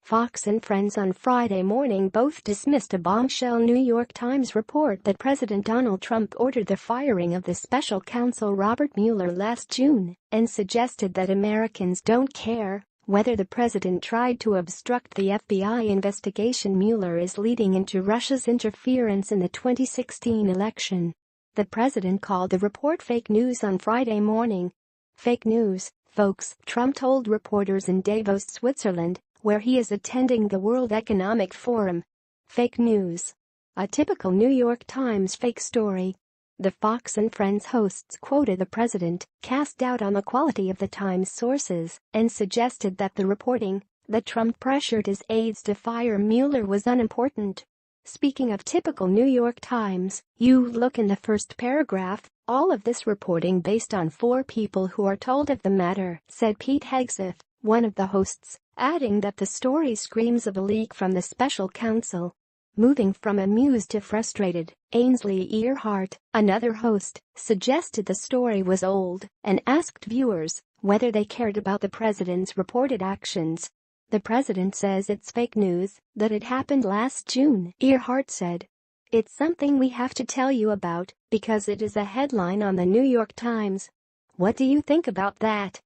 Fox and Friends on Friday morning both dismissed a bombshell New York Times report that President Donald Trump ordered the firing of the special counsel Robert Mueller last June and suggested that Americans don't care whether the president tried to obstruct the FBI investigation Mueller is leading into Russia's interference in the 2016 election. The president called the report fake news on Friday morning. "Fake news, folks," Trump told reporters in Davos, Switzerland, where he is attending the World Economic Forum. Fake news. A typical New York Times fake story. The Fox and Friends hosts quoted the president, cast doubt on the quality of the Times sources, and suggested that the reporting that Trump pressured his aides to fire Mueller was unimportant. Speaking of typical New York Times, you look in the first paragraph, all of this reporting based on 4 people who are told of the matter, said Pete Hegseth, one of the hosts, adding that the story screams of a leak from the special counsel. Moving from amused to frustrated, Ainsley Earhart, another host, suggested the story was old and asked viewers whether they cared about the president's reported actions. "The president says it's fake news, that it happened last June," Earhart said. "It's something we have to tell you about because it is a headline on the New York Times. What do you think about that?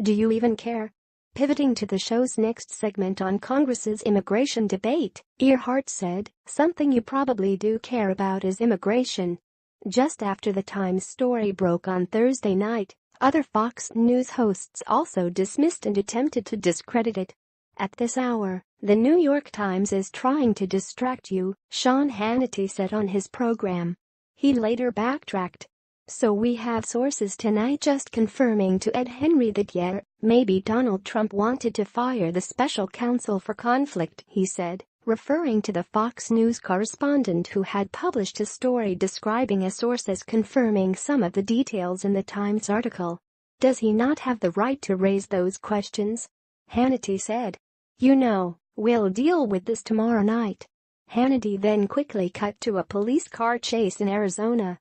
Do you even care?" Pivoting to the show's next segment on Congress's immigration debate, Earhart said, "Something you probably do care about is immigration." Just after the Times story broke on Thursday night, other Fox News hosts also dismissed and attempted to discredit it. "At this hour, the New York Times is trying to distract you," Sean Hannity said on his program. He later backtracked. "So we have sources tonight just confirming to Ed Henry that maybe Donald Trump wanted to fire the special counsel for conflict," he said, referring to the Fox News correspondent who had published a story describing a source as confirming some of the details in the Times article. "Does he not have the right to raise those questions?" Hannity said. "We'll deal with this tomorrow night." Hannity then quickly cut to a police car chase in Arizona.